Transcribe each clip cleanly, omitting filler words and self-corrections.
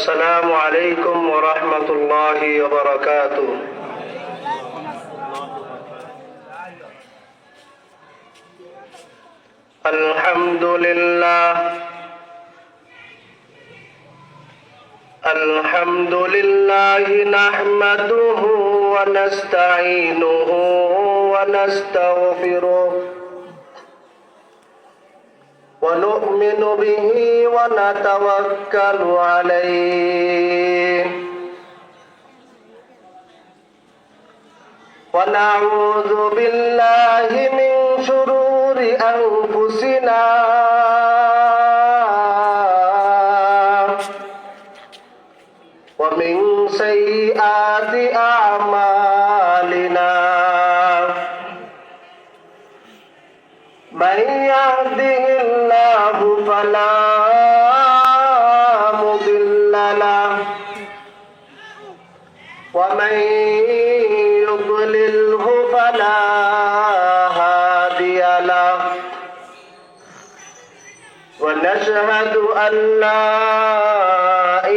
السلام عليكم ورحمة الله وبركاته. الحمد لله نحمده ونستعينه ونستغفره ونؤمن به ونتوكل عليه ونعوذ بالله من شرور أنفسنا ومن سيئات أعمالنا من يهده الله فلا مضل له ومن يضلله فلا هادي له ونشهد أن لا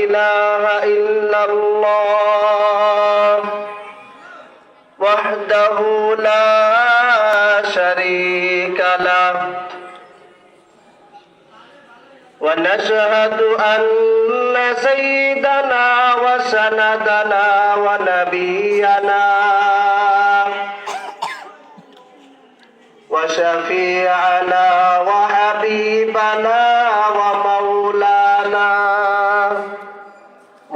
إله إلا الله وحده لا شريك له ونشهد أن سيدنا وسندنا ونبينا وشفيعنا وحبيبنا ومولانا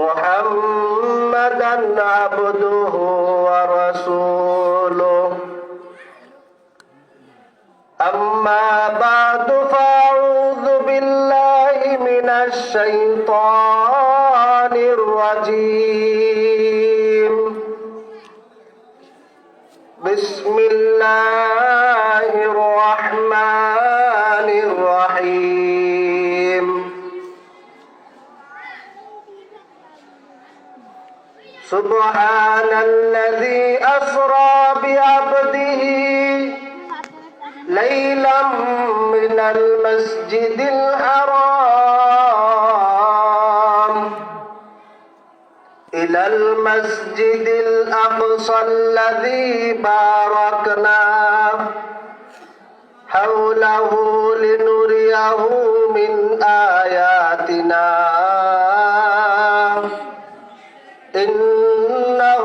محمدا عبده ورسوله أما بعد فأعوذ بالله من الشيطان الرجيم بسم الله الرحمن الرحيم سبحان الذي أسرى بعبده ليلا من المسجد الحرام إلى المسجد الأقصى الذي باركنا حوله لنريه من آياتنا إنه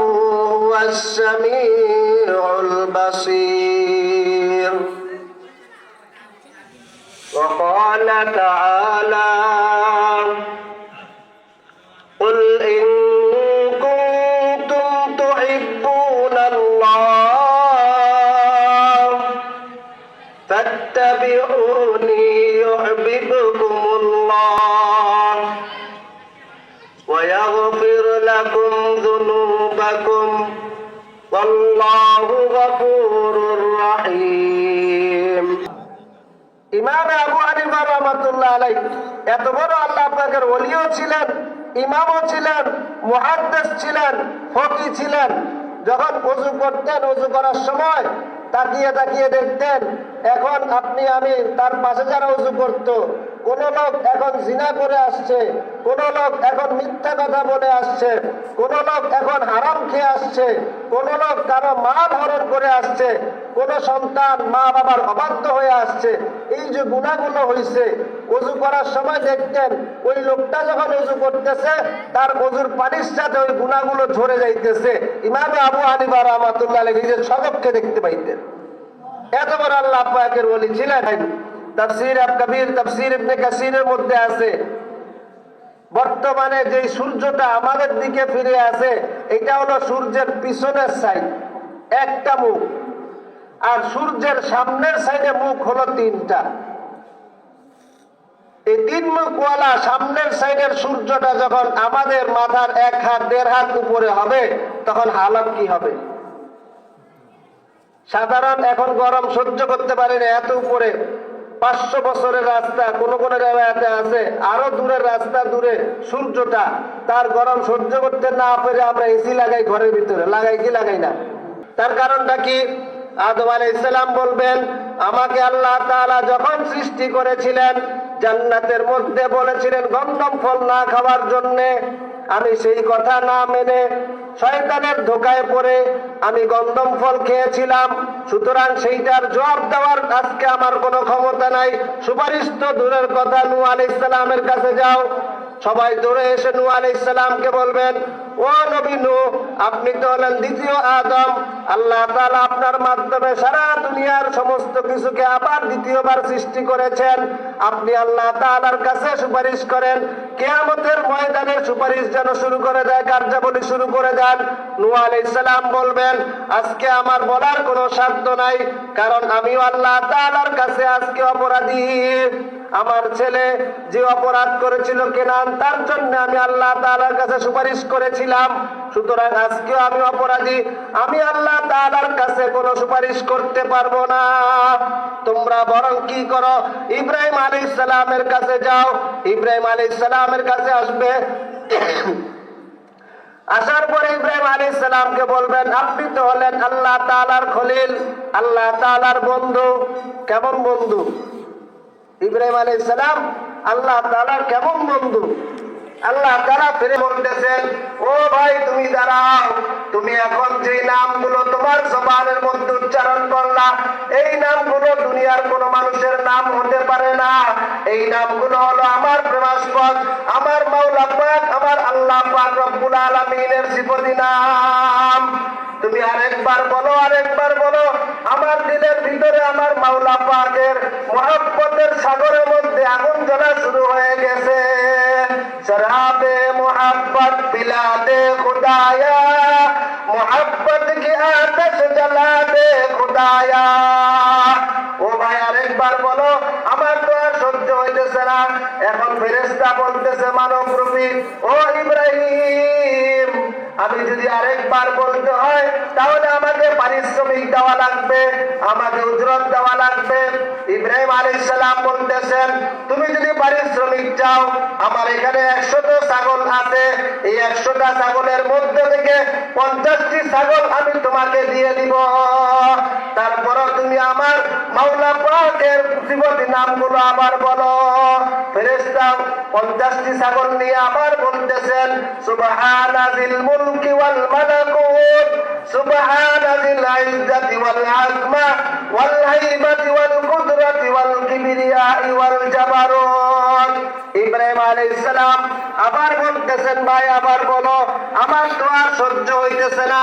هو السميع البصير. وقال تعالى قل إن كنتم تحبون الله فاتبعوني يحببكم الله ويغفر لكم ذنوبكم والله غفور رحيم. ইমাম আবু হানিফা রাহমাতুল্লাহ আলাইহি এত বড় আল্লাহ পাকের ওলিও ছিলেন, ইমামও ছিলেন, মুহাদ্দিস ছিলেন, ফকি ছিলেন। যখন ওযু করতেন, ওযু করার সময় তাকিয়ে তাকিয়ে দেখতেন এখন আপনি আমি তার পাশে যারা ওযু করত, কোন লোক এখন জিনা করে আসছে, কোন লোক এখন মিথ্যা কথা বলে আসছে, কোন লোক এখন হারাম খেয়ে আসছে, কোন লোক কারো মাল হরণ করে আসছে, কোন সন্তান মা বাবার অবাধ্য হয়ে আসছে। এই যে গুনাহগুলো হয়েছে ওযু করার সময় দেখতেন ওই লোকটা যখন ওযু করতেছে তার ওযুর পানির সাথে ওই গুনাহগুলো ঝরে যাইতেছে। ইমাম আবু হানিফা রাহমাতুল্লাহ আলাইহি নিজের স্বচক্ষে দেখতে পাইতেন। এত বড় আল্লাহ পাকের ওলি ছিলেন। তাফসীর কবির, তাফসীর ইবনে কাসিরের মধ্যে আছে বর্তমানে যে সূর্যটা আমাদের দিকে ফিরে আছে এটা হলো সূর্যের পিছনের সাইড, একটা মুখ, আর সূর্যের সামনের সাইডে মুখ হলো তিনটা। এই তিন মুখওয়ালা সামনের সাইডের সূর্যটা যখন আমাদের মাথার 1 হাত 1.5 হাত উপরে হবে তখন হালত কি হবে? সাধারণ এখন গরম সহ্য করতে পারি না, এত উপরে 500 বছরের রাস্তা, কোন কোন জায়গাতে আছে আরো দূরের রাস্তা, দূরে সূর্যটা, তার গরম সহ্য করতে না পেরে আমরা এসি লাগাই ঘরের ভিতরে, লাগাই কি লাগাই না? তার কারণটা কি? আদম আলাইহিস সালাম বলবেন আমাকে আল্লাহ তাআলা যখন সৃষ্টি করেছিলেন জান্নাতের মধ্যে বলেছিলেন গন্ধম ফল না খাওয়ার জন্যে। আমি সেই কথা না মেনে শয়তানের ধোকায় পড়ে আমি গন্ধম ফল খেয়েছিলাম। সুতরাং সেইটার জবাব দেওয়ার আজকে আমার কোনো ক্ষমতা নাই। সুপারিশ তো দূরের কথা, নূহ আলাইহিস সালামের কাছে যাও। সবাই দৌড়ে এসে নূহ আলাইহিস সালামকে বলবেন, ও নবী নূহ, আপনি তো হলেন দ্বিতীয় আদম। আল্লাহ তাআলা আপনার মাধ্যমে সারা দুনিয়ার সমস্ত কিছুকে আবার দ্বিতীয়বার সৃষ্টি করেছেন। আপনি আল্লাহ তাআলার কাছে সুপারিশ করেন, কিয়ামতের ময়দানে সুপারিশ যেন শুরু করে দেয়, কার্যাবলী শুরু করে দেন। নূহ আলাইহিস সালাম বলবেন, আজকে আমার বলার কোনো সাধ্য নাই, কারণ আমিও আল্লাহ তাআলার কাছে আজকে অপরাধী। আমার ছেলে যে অপরাধ করেছিল কেনান, তার জন্য আমি আল্লাহ তাআলার কাছে সুপারিশ করেছিলাম। সুতরাং আজকেও আমি অপরাধী, আমি আল্লাহ তাআলার কাছে কোনো সুপারিশ করতে পারবো না। তোমরা বরং কি করো, ইব্রাহিম আলাইহিস সালামের কাছে যাও। ইব্রাহিম আলাইহিস সালামের কাছে আসবে। আসার পরে ইব্রাহিম আলাইহিস সালামকে বলবেন, আপনি তো হলেন আল্লাহ তাআলার খলিল, আল্লাহ তাআলার বন্ধু। কেমন বন্ধু? ইব্রাহিম আলাইহিস সালাম আল্লাহ তাআলার কেমন বন্ধু? আল্লাহ তাআলা ফিরে বলতেছেন, ও ভাই তুমি দাঁড়াও, তুমি এখন যে নামগুলো তোমার জবানের মধ্যে উচ্চারণ করলা, এই নামগুলো দুনিয়ার কোনো মানুষের নাম হতে পারে না। এই নামগুলো হলো আমার প্রেমাস্পদ, আমার মাওলা পাক, আমার আল্লাহ পাক রব্বুল আলামিনের সিফতি নাম। তুমি আরেকবার বলো, আরেকবার বলো। আমার দিলের ভিতরে আমার মাওলা পাকের মহব্বতের সাগরের মধ্যে আগুন জ্বলা শুরু হয়ে গেছে। शराबे मोहब्बत पिला दे खुदाया, मोहब्बत की आतिश जला दे खुदाया। ও ভাই আরেকবার বলো, আমার তো আর সহ্য হইতেছে না। এখন ফেরেশতা বলতেছে মানব রূপী, ও ইব্রাহিম, আমি যদি আরেকবার বলতে হয় তাহলে আমাকে পারিশ্রমিক দেওয়া লাগবে, আমাকে উজরত দেওয়া লাগবে। ইব্রাহিম আলাইহিস সালাম বলতেছেন, তুমি যদি পারিশ্রমিক চাও, আমার এখানে 100টা ছাগল আছে, এই 100টা ছাগলের মধ্যে থেকে 50টি ছাগল আমি তোমাকে দিয়ে দিব। তারপরও তুমি আমার মাওলা পাকের সিফতি নামগুলো আবার বলো। ফেরেশতা 50টি ছাগল নিয়ে আবার বলতেছেন, সুবহানা যিল মুলকি ওয়াল মালাকুত, সুবহানা যিল ইজ্জতি ওয়াল আযমা ওয়াল হাইবাতি ওয়াল কুদরাতি ওয়াল কিবরিয়াই ওয়াল জাবারুত। ইব্রাহিম আলাইহিস সালাম আবার বলতেছেন, ভাই আবার বলো, আমার তো আর সহ্য হইতেছে না,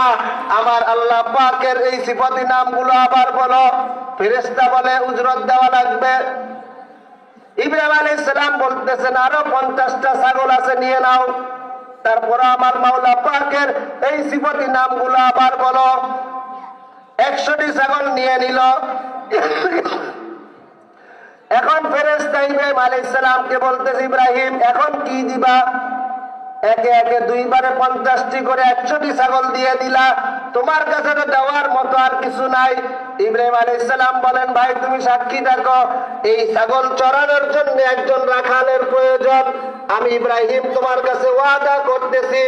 আমার আল্লাহ পাকের এই সিফাতি নামগুলো আবার বলো। ফেরেশতা বলে উজরত দেওয়া লাগবে। ইব্রাহিম আলাইহিস সালাম বলতেছেন, আরো 50টা ছাগল আছে, নিয়ে নাও। তারপর আমার মাওলা পাকের এই সিফাতি নামগুলো আবার বলো। 100টি ছাগল নিয়ে নিল। এখন ফেরেশতা ইব্রাহিম আলাইহিস সালামকে বলতেছে, ইব্রাহিম এখন কি দিবা? একে একে দুইবারে 50টি করে 100টি ছাগল দিয়ে দিলা, তোমার কাছে তো দেওয়ার মতো আর কিছু নাই। ইব্রাহিম আলাইহিস সালাম বলেন, ভাই তুমি সাক্ষী থাকো, এই ছাগল চড়ানোর জন্য একজন রাখালের প্রয়োজন। আমি ইব্রাহিম তোমার কাছে ওয়াদা করতেছি,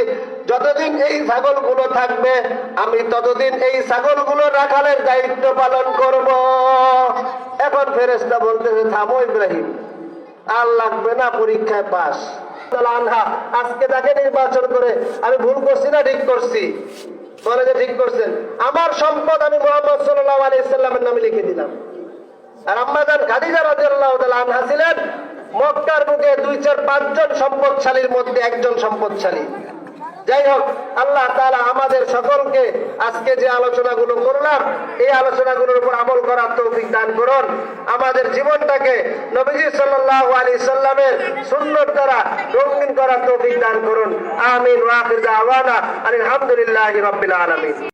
যতদিন এই ছাগলগুলো থাকবে আমি ততদিন এই ছাগলগুলো রাখালের দায়িত্ব পালন করব। এখন ফেরেশতা বলতেছে, থামো ইব্রাহিম, আর লাগবে না, পরীক্ষায় পাস। আজকে তাকে নির্বাচন করে আমি ভুল করছি না ঠিক করছি? বলে যে ঠিক করছেন। আমার সম্পদ আমি মুহাম্মদ সাল্লাল্লাহু আলাইহি সাল্লামের নামে লিখে দিলাম। আর আম্মা জান খাদিজা রাদিয়াল্লাহু তাআলা আনহা ছিলেন মক্কার বুকে 2-4-5 জন সম্পদশালীর মধ্যে একজন সম্পদশালী। যাই হোক, আল্লাহ তাআলা আমাদের সকলকে আজকে যে আলোচনাগুলো করলাম, এই আলোচনাগুলোর উপর আমল করার তৌফিক দান করুন। আমাদের জীবনটাকে নবীজি সাল্লাল্লাহু আলাইহি সাল্লামের সুন্নাত দ্বারা রঙিন করার তৌফিক দান করুন। আমিন ওয়া আখির দাওয়ানা আলহামদুলিল্লাহি রাব্বিল আলামিন।